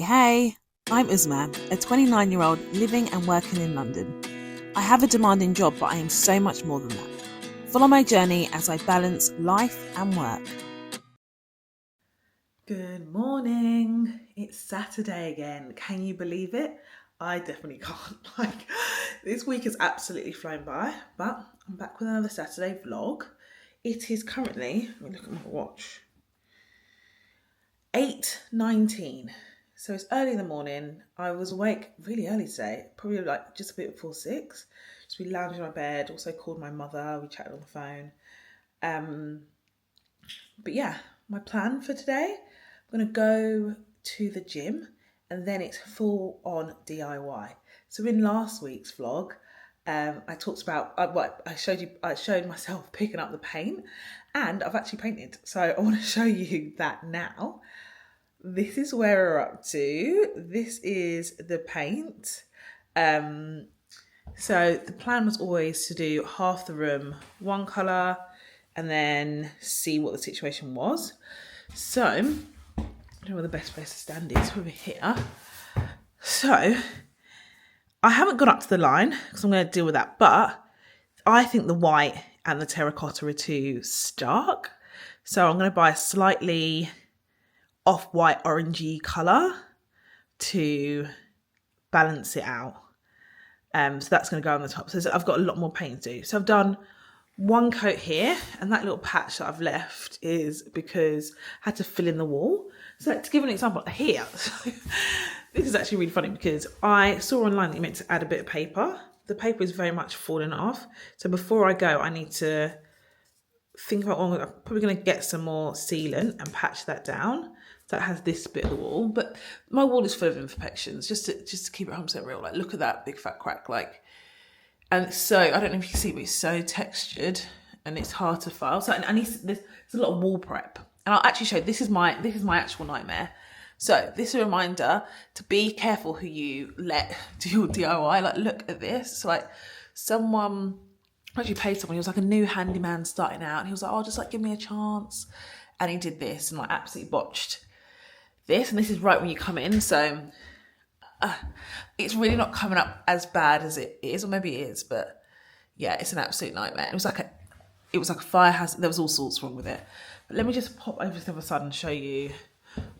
Hey, I'm Uzoma, a 29-year-old living and working in London. I have a demanding job, but I am so much more than that. Follow my journey as I balance life and work. Good morning. It's Saturday again. Can you believe it? I definitely can't. This week has absolutely flown by, but I'm back with another Saturday vlog. It is currently, let me look at my watch, 8:19. So it's early in the morning. I was awake really early today, probably like just a bit before 6. Just we lounged in my bed, also called my mother, we chatted on the phone. But yeah, my plan for today, I'm going to go to the gym and then it's full on DIY. So in last week's vlog, I talked about I showed myself picking up the paint, and I've actually painted. So I want to show you that now. This is where we're up to. This is the paint. So the plan was always to do half the room one colour and then see what the situation was. So, I don't know where the best place to stand is, over here. So, I haven't gone up to the line because I'm going to deal with that, but I think the white and the terracotta are too stark. So I'm going to buy a slightly off-white orangey colour to balance it out. So that's going to go on the top. So I've got a lot more paint to do. So I've done one coat here, and that little patch that I've left is because I had to fill in the wall. So to give an example, here, this is actually really funny because I saw online that you meant to add a bit of paper. The paper is very much falling off. So before I go, I need to think about, I'm probably going to get some more sealant and patch that down. So it has this bit of the wall, but my wall is full of imperfections. Just to keep it 100% real, like look at that big fat crack, like. And so, I don't know if you can see, but it's so textured and it's hard to file. So, and there's a lot of wall prep. And I'll actually show you, this is my actual nightmare. So, this is a reminder to be careful who you let do your DIY. Like, look at this. So, like, someone, I actually paid someone, he was like a new handyman starting out. And he was like, oh, just like, give me a chance. And he did this and like absolutely botched this. And this is right when you come in. So, it's really not coming up as bad as it is, or maybe it is, but yeah, it's an absolute nightmare. It was like a fire hazard. There was all sorts wrong with it. But let me just pop over to the other side and show you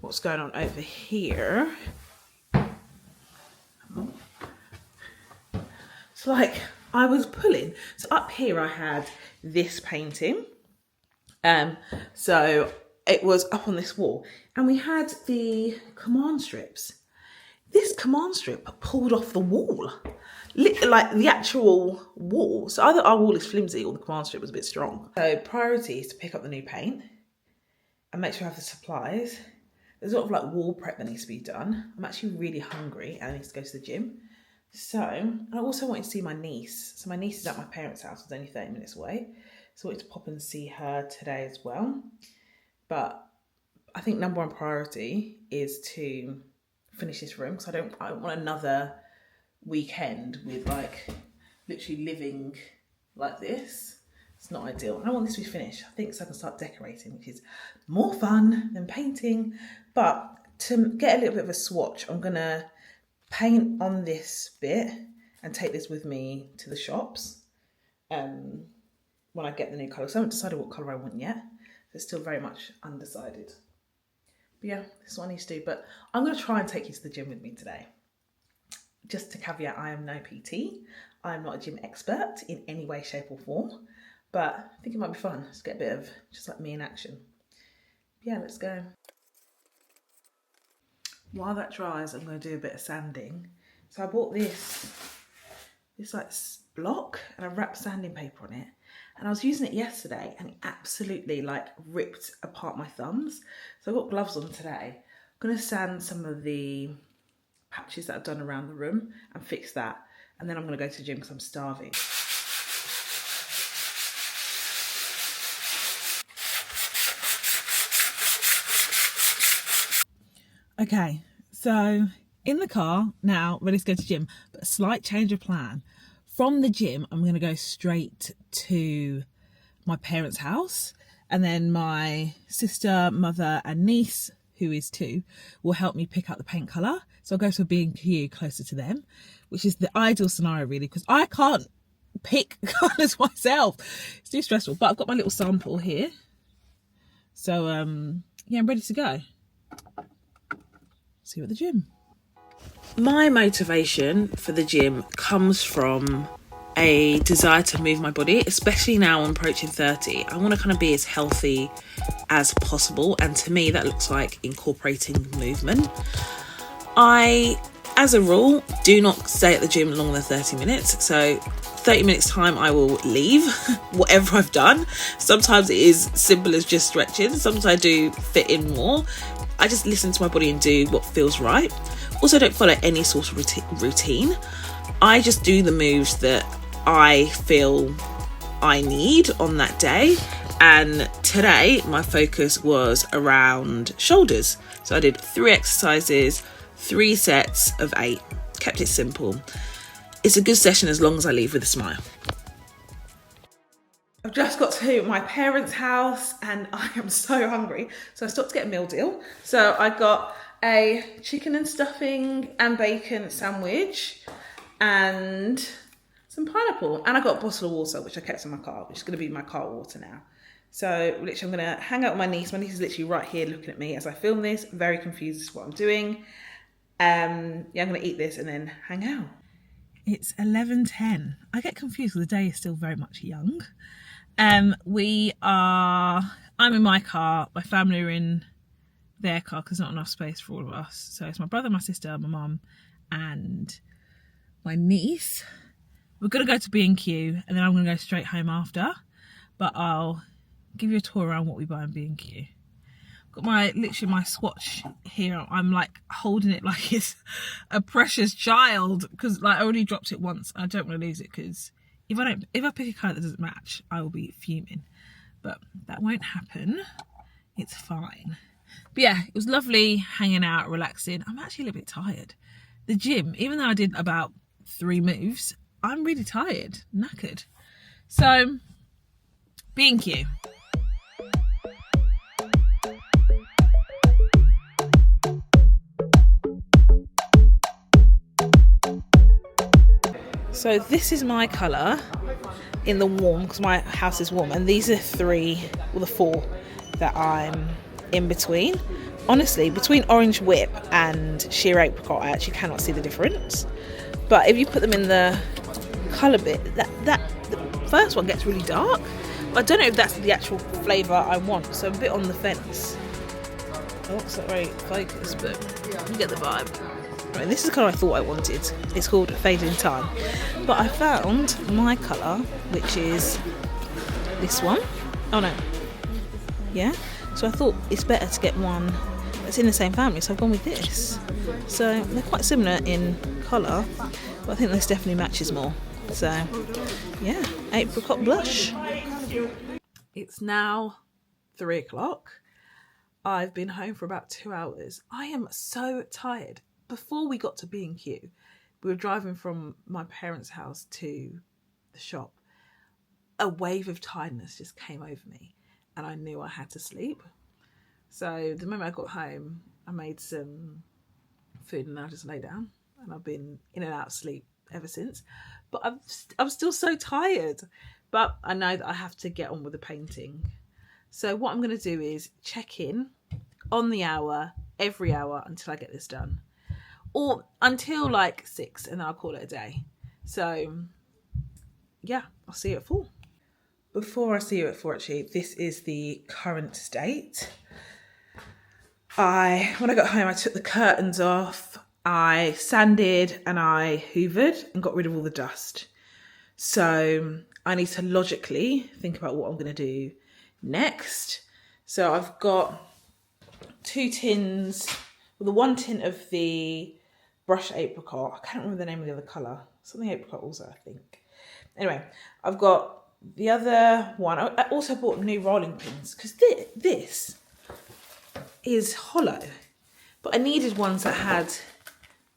what's going on over here. So like I was pulling. So up here I had this painting. So it was up on this wall, and we had the command strips. This command strip pulled off the wall, like the actual wall. So either our wall is flimsy or the command strip was a bit strong. So priority is to pick up the new paint and make sure I have the supplies. There's a lot of like wall prep that needs to be done. I'm actually really hungry and I need to go to the gym. So I also wanted to see my niece. So my niece is at my parents' house. It's only 30 minutes away. So I wanted to pop and see her today as well. But I think number one priority is to finish this room because I don't want another weekend with like literally living like this. It's not ideal. I want this to be finished, I think, so I can start decorating, which is more fun than painting. But to get a little bit of a swatch, I'm gonna paint on this bit and take this with me to the shops when I get the new colour. So I haven't decided what colour I want yet. It's still very much undecided. But yeah, this is what I need to do. But I'm going to try and take you to the gym with me today. Just to caveat, I am no PT. I'm not a gym expert in any way, shape or form. But I think it might be fun. Just get a bit of just like me in action. Yeah, let's go. While that dries, I'm going to do a bit of sanding. So I bought this like block and I wrapped sanding paper on it. And I was using it yesterday and it absolutely like ripped apart my thumbs. So I've got gloves on today. I'm going to sand some of the patches that I've done around the room and fix that. And then I'm going to go to the gym because I'm starving. Okay, so in the car now, ready to go to the gym, but a slight change of plan. From the gym, I'm going to go straight to my parents' house, and then my sister, mother and niece, who is 2, will help me pick out the paint colour. So I'll go to a B&Q closer to them, which is the ideal scenario really, because I can't pick colours myself. It's too stressful. But I've got my little sample here. So yeah, I'm ready to go. See you at the gym. My motivation for the gym comes from a desire to move my body, especially now I'm approaching 30. I want to kind of be as healthy as possible, and to me that looks like incorporating movement. I, as a rule, do not stay at the gym longer than 30 minutes. So 30 minutes time I will leave whatever I've done. Sometimes it is simple as just stretching. Sometimes I do fit in more. I just listen to my body and do what feels right. Also, don't follow any sort of routine. I just do the moves that I feel I need on that day. And today my focus was around shoulders. So I did 3 exercises, 3 sets of 8. Kept it simple. It's a good session as long as I leave with a smile. I've just got to my parents' house and I am so hungry. So I stopped to get a meal deal. So I got a chicken and stuffing and bacon sandwich and some pineapple. And I got a bottle of water, which I kept in my car, which is going to be my car water now. So literally I'm going to hang out with my niece. My niece is literally right here looking at me as I film this. Very confused as to what I'm doing. Yeah, I'm going to eat this and then hang out. It's 11:10. I get confused because the day is still very much young. I'm in my car, my family are in their car because there's not enough space for all of us. So it's my brother, my sister, my mum and my niece. We're going to go to B&Q and then I'm going to go straight home after. But I'll give you a tour around what we buy in B&Q. Got literally my swatch here. I'm like holding it like it's a precious child because like I already dropped it once. I don't want to lose it because if I pick a colour that doesn't match, I will be fuming. But that won't happen. It's fine. But yeah, it was lovely hanging out, relaxing. I'm actually a little bit tired. The gym, even though I did about 3 moves, I'm really tired, knackered. So B&Q. So this is my colour in the warm, because my house is warm, and these are the 4 that I'm in between. Honestly, between Orange Whip and Sheer Apricot, I actually cannot see the difference. But if you put them in the colour bit, the first one gets really dark. I don't know if that's the actual flavour I want, so I'm a bit on the fence. Oh, it's not very focused, but you get the vibe. Right, this is the colour I thought I wanted. It's called Fade in Time. But I found my colour, which is this one. Oh no. Yeah? So I thought it's better to get one that's in the same family, so I've gone with this. So they're quite similar in colour, but I think this definitely matches more. So yeah, apricot blush. It's now 3 o'clock. I've been home for about 2 hours. I am so tired. Before we got to B&Q, we were driving from my parents' house to the shop. A wave of tiredness just came over me and I knew I had to sleep. So the moment I got home, I made some food and I just lay down, and I've been in and out of sleep ever since. But I'm still so tired. But I know that I have to get on with the painting. So what I'm going to do is check in on the hour, every hour until I get this done. Or until like 6, and then I'll call it a day. So yeah, I'll see you at 4. Before I see you at 4, actually, this is the current state. When I got home, I took the curtains off, I sanded and I hoovered and got rid of all the dust. So I need to logically think about what I'm going to do next. So I've got 2 tins, well, the 1 tin of the brush apricot. I can't remember the name of the other colour. Something apricot also, I think. Anyway, I've got the other one. I also bought new rolling pins because this is hollow. But I needed ones that had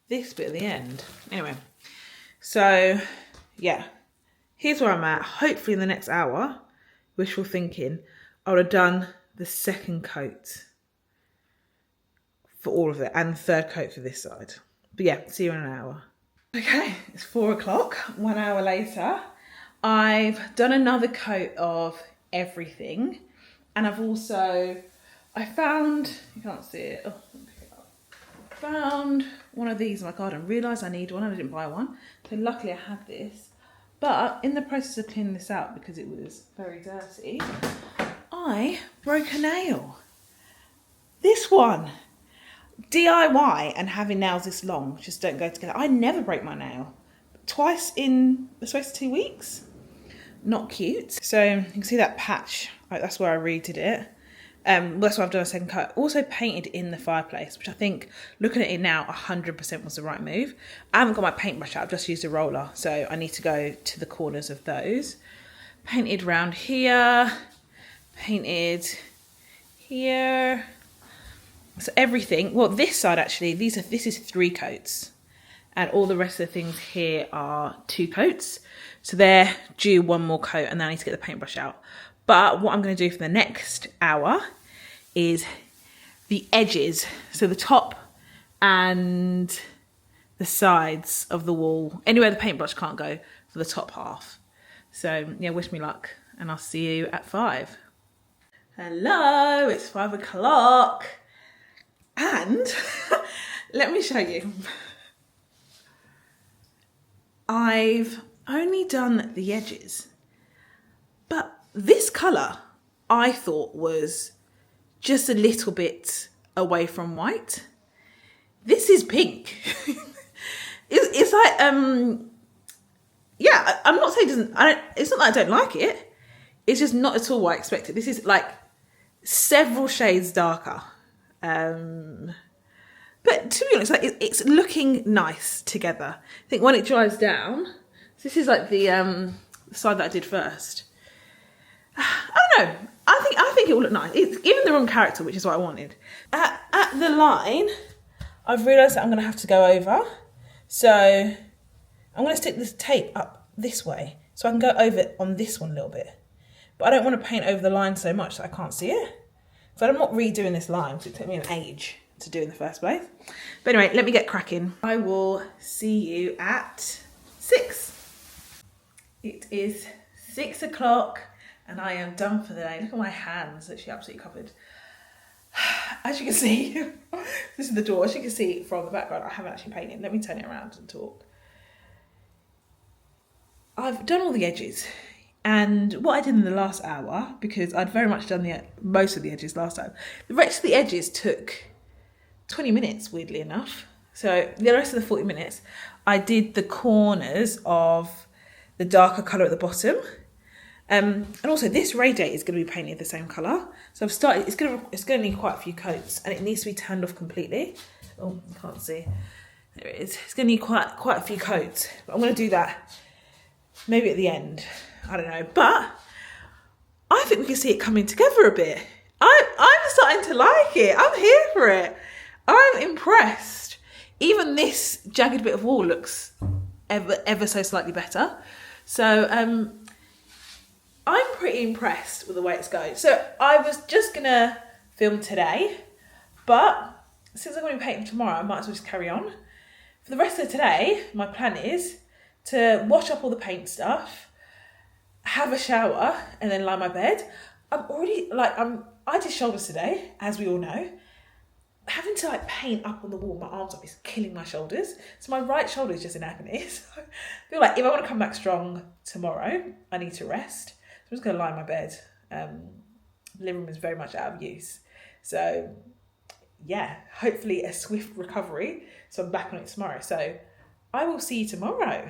this bit at the end. Anyway, so yeah, here's where I'm at. Hopefully in the next hour, wishful thinking, I would have done the second coat for all of it, and third coat for this side. But yeah, see you in an hour. Okay, it's 4 o'clock, 1 hour later. I've done another coat of everything, and I've also, I found, you can't see it, oh, found one of these in my garden, realised I need one and I didn't buy one, so luckily I had this. But in the process of cleaning this out, because it was very dirty, I broke a nail. This one. DIY and having nails this long just don't go together. I never break my nail. Twice in the space of 2 weeks. Not cute. So you can see that patch. That's where I redid it. That's why I've done a second coat. Also painted in the fireplace, which I think, looking at it now, 100% was the right move. I haven't got my paintbrush out. I've just used a roller. So I need to go to the corners of those. Painted around here. Painted here. So everything, well, this side actually, this is 3 coats, and all the rest of the things here are 2 coats. So they're due 1 more coat, and then I need to get the paintbrush out. But what I'm going to do for the next hour is the edges, so the top and the sides of the wall, anywhere the paintbrush can't go, for the top half. So yeah, wish me luck, and I'll see you at 5. Hello, it's 5 o'clock. And let me show you. I've only done the edges, but this colour I thought was just a little bit away from white. This is pink. It's like, yeah, I'm not saying it's not that I don't like it. It's just not at all what I expected. This is like several shades darker. But to be honest, like it's looking nice together. I think when it dries down, this is like the side that I did first. I don't know. I think it will look nice. It's given the wrong character, which is what I wanted. At the line, I've realised that I'm going to have to go over. So I'm going to stick this tape up this way so I can go over on this one a little bit. But I don't want to paint over the line so much that I can't see it. So I'm not redoing this line because it took me an age to do in the first place. But anyway, let me get cracking. I will see you at 6. It is 6 o'clock and I am done for the day. Look at my hands, literally absolutely covered. As you can see, this is the door. As you can see from the background, I haven't actually painted. Let me turn it around and talk. I've done all the edges. And what I did in the last hour, because I'd very much done most of the edges last time, the rest of the edges took 20 minutes, weirdly enough. So the rest of the 40 minutes, I did the corners of the darker colour at the bottom. And also this radiator is going to be painted the same colour. So I've started, it's going to need quite a few coats, and it needs to be turned off completely. Oh, you can't see. There it is. It's going to need quite a few coats. But I'm going to do that maybe at the end. I don't know, but I think we can see it coming together a bit. I'm starting to like it. I'm here for it. I'm impressed. Even this jagged bit of wall looks ever so slightly better. So I'm pretty impressed with the way it's going. So I was just gonna film today, but since I'm going to be painting tomorrow, I might as well just carry on. For the rest of today, my plan is to wash up all the paint stuff, have a shower, and then lie my bed. I did shoulders today, as we all know. Having to paint up on the wall, my arms up is killing my shoulders. So my right shoulder is just in agony. So I feel like if I want to come back strong tomorrow, I need to rest. So I'm just going to lie in my bed. The living room is very much out of use. So yeah, hopefully a swift recovery. So I'm back on it tomorrow. So I will see you tomorrow.